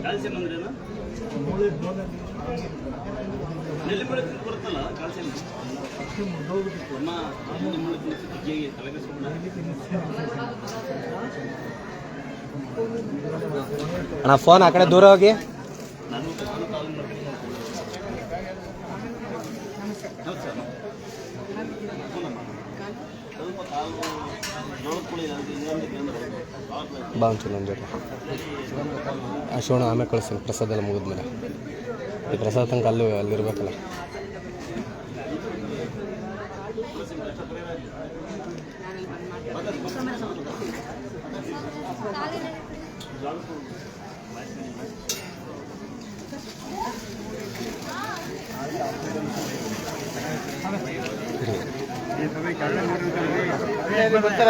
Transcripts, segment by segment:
Calcium ಅಂದ್ರೇನು? ನೆಲ್ಲಿ ಮುಳೆ ಬರುತ್ತಲ್ಲ calcium. ಅಮ್ಮ ನೆಲ್ಲಿ ಮುಳೆ ಅಣ್ಣ ಫೋನ್ ಆ ಕಡೆ ದೂರ ಹೋಗಿ. ಬಾ ಒಂಚೂರು ನಮ್ಮ ಜೊತೆ ಶಿವಣ್ಣ ಆಮೇಲೆ ಕಳಿಸ್ತೀನಿ ಪ್ರಸಾದ ಎಲ್ಲ ಮುಗಿದ್ಮೇಲೆ. ಈ ಪ್ರಸಾದ ತನಕ ಅಲ್ಲಿರ್ಬೇಕಲ್ಲ.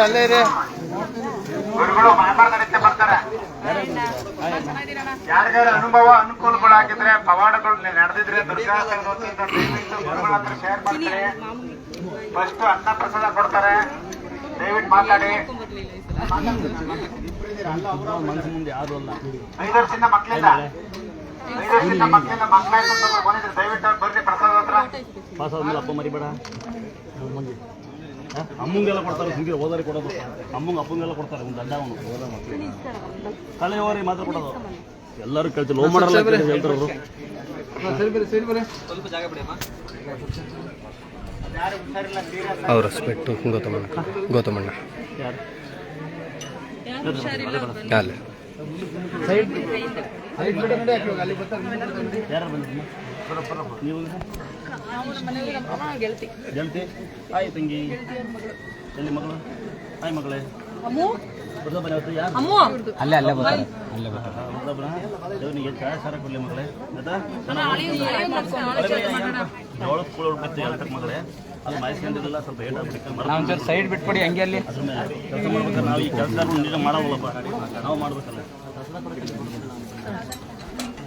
ಅಲ್ಲೇ ಇದೆ ಯಾರಿಗಾರ ಅನುಭವ ಅನುಕೂಲಗಳಾಗಿದ್ರೆ ಪವಾಡಗಳು ನಡೆದಿದ್ರೆ ದುರ್ಗಾ ವತಿಯಿಂದ ದಯವಿಟ್ಟು ಗುರುಗಳ ಹತ್ರ ಶೇರ್ ಮಾಡ್ತಾರೆ. ಫಸ್ಟ್ ಅನ್ನ ಪ್ರಸಾದ ಕೊಡ್ತಾರೆ, ದಯವಿಟ್ಟು ಮಾತಾಡಿ. 5 ವರ್ಷದಿಂದ ಮಕ್ಕಳಿಂದ ಮಕ್ಕಳಾಯ್ತು ಬಂದಿದ್ರೆ ದಯವಿಟ್ಟು ಬರ್ರಿ ಪ್ರಸಾದ ಹತ್ರ. ಅಪ್ಪ ಮರಿಬೇಡ. ಅಮ್ಮಂಗೆಲ್ಲ ಕೊಡ್ತಾರೆ, ಸುಂಗಿ ಹೋದರೆ ಕೊಡೋದು. ಅಪ್ಪಂಗೆಲ್ಲ ಕೊಡ್ತಾರೆ. ಒಂದು ದಡ್ಡ ಅವನು ಕಳೆಯವರಿಗೆ ಮಾತ್ರ ಕೊಡೋದು. ಎಲ್ಲರೂ ಕೇಳ್ತಾರೆ, ಲೋ ಮಾಡಲ್ಲ ಹೇಳ್ತಾರೆ ಅವರು. ಅವ್ರ ರೆಸ್ಪೆಕ್ಟು ಗೌತಮಣ್ಣ ಅಲ್ಲ ಯಾರು ಬಂದಿದ್ದೀನಿ ನೀವು? ಗೆಳತಿ. ಆಯ್ ತಂಗಿ, ಎಲ್ಲಿ ಮಗಳು? ಆಯ್ ಮಗಳೇ, ಅಲ್ಲೇ ಬರ್ತಾರೆ. ದೇವನಿಗೆ ಸಾರ ಕೊಡ್ಲಿ ಮಗಳೇ. ಹೇಳ್ತಾರೆ ಮಗಳೇ, ಅದು ಮಾಹಿಸ್ಕೊಂಡಿರಲಿಲ್ಲ, ಸ್ವಲ್ಪ ಹೇಳ್ಬಿಟ್ಟು ಸೈಡ್ ಬಿಟ್ಬಿಡಿ. ಹಂಗೆ ಅಲ್ಲಿ ಅದ್ರ ಮೇಲೆ ಕೆಲಸ ಮಾಡ್ಬೇಕಾದ್ರೆ ನಾವು ಈ ಕೆಲಸ ಮಾಡೋವಲ್ಲಪ್ಪ, ನಾವು ಮಾಡ್ಬೇಕಲ್ಲ.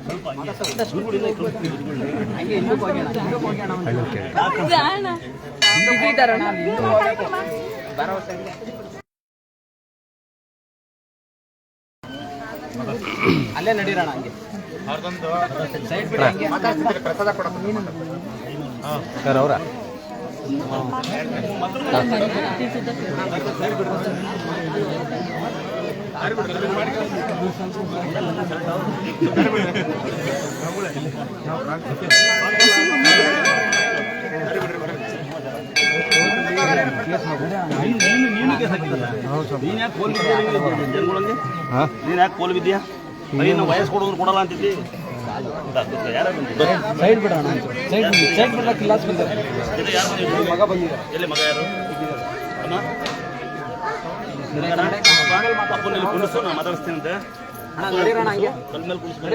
ಸ್ವಲ್ಪ ಅಲ್ಲೇ ನಡೀರೋಣ. ಹಂಗೆ ಪ್ರಸಾದ ಕೊಡೋದು ಸರ್ ಅವರ ನೀನ್ ಯಾಕೆ ಕೋಲ್ ಬಿದ್ದೀಯಾ? ನಾವು ವಯಸ್ಸು ಕೊಡೋದ್ರು ಕೊಡಲ್ಲ ಅಂತಿದ್ದಿ. ಯಾರ ಸೈಡ್ ಬಿಡೋಣ. ಸೈಡ್ ಬಿಡಕ್ಕೆ ಲಾಸ್ ಬಂದಿದೆ. ಮಗ ಬಂದಿದೆ. ಎಲ್ಲಿ ಮಗ? ಯಾರು ಅಪ್ಪನಲ್ಲಿ ಕುಂಡಿಸು, ನಾನು ಮಾತಾಡಿಸ್ತೀನಿ ಅಂತೆ. ಕಲ್ ಮೇಲೆ ಕುಣಿಸ್ಕೊಂಡು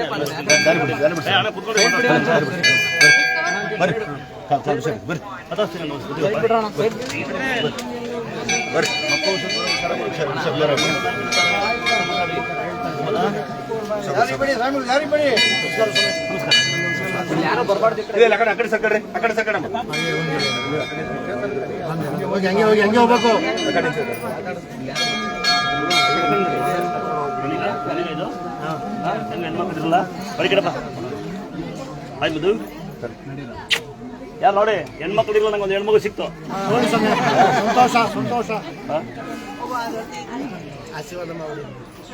ಯಾರೋ ಬರ್ಬಾರ್ದು. ಆ ಕಡೆ ಸರ್ಕಡ್ರಿ, ಆ ಕಡೆ ಸರ್ಕಡ. ಹಂಗೆ ಹೋಗ್ಬೇಕು. ಹೆಣ್ಮಕ್ಳಿರಲ್ಲ ಬರೀ ಕಡಪ್ಪ. ಆಯ್ತು ಮದು ಯಾರು ನೋಡಿ, ಹೆಣ್ಮಕ್ಳಿರಲ್ಲ. ನಂಗೆ ಒಂದು ಹೆಣ್ಮಗು ಸಿಕ್ತು. ಸಂತೋಷ.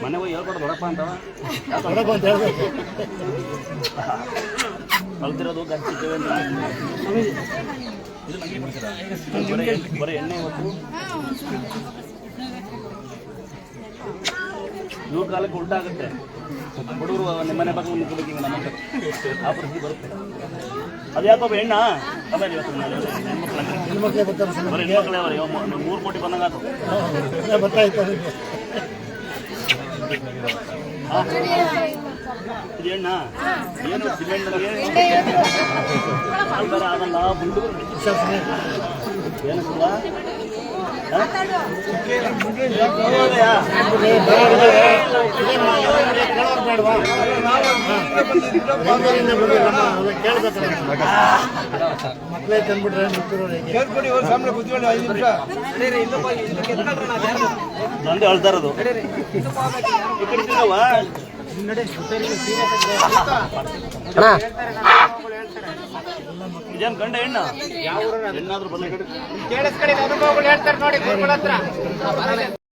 ಮನೆ ಹೋಗಿ ಹೇಳ್ಕೊಡು ದೊಡ್ಡಪ್ಪ ಅಂತ. ಕಲ್ತಿರೋದು ಗಂಟಿದ್ದೇವೆ ಅಂತ ಇದು ನಮಗೆ ಬಿಡ್ತೀರಾ? ಬರೀ ಎಣ್ಣೆ ಇವತ್ತು ಇವ್ರ ಕಾಲಕ್ಕೆ ಉಲ್ಟಾ ಆಗುತ್ತೆ. ಹುಡುಗರು ನಿಮ್ಮನೆ ಬಗ್ಗೆ ನಿಂತ್ಕೋಬೇಕು. ಈಗ ನಮ್ಮ ಆ ಪರಿಸ್ಥಿತಿ ಬರುತ್ತೆ. ಅದು ಯಾಕೋ ಹೆಣ್ಣ ಆಮೇಲೆ ಇವತ್ತು ಹೆಣ್ಮಕ್ಳೇ ಬರೀ ಹೆಣ್ಮಕ್ಳೇ ಅವರಿ 3 ಕೋಟಿ ಬಂದಂಗಾತು. ಇದು ಹೆಣ್ಣ ಏನು ಸಿಮೆಂಟ್ ಆಗಲ್ಲ. ಮುಂದೆ ಏನಲ್ಲ ನಂದೇ ಹೇಳ್ತಾ ಇರೋದು ಈ ಕಡೆ ತಿನ್ನವ ಇದೇನು ಗಂಡ ಹೆಣ್ಣ ಹೆಣ್ಣಾದ್ರೂ ಬರಲಿ ಕೇಳಿಸ್ಕಡೆ ಅನುಭವಗಳು ಹೇಳ್ತಾರೆ ನೋಡಿ ಗುರುಗಳ ಹತ್ರ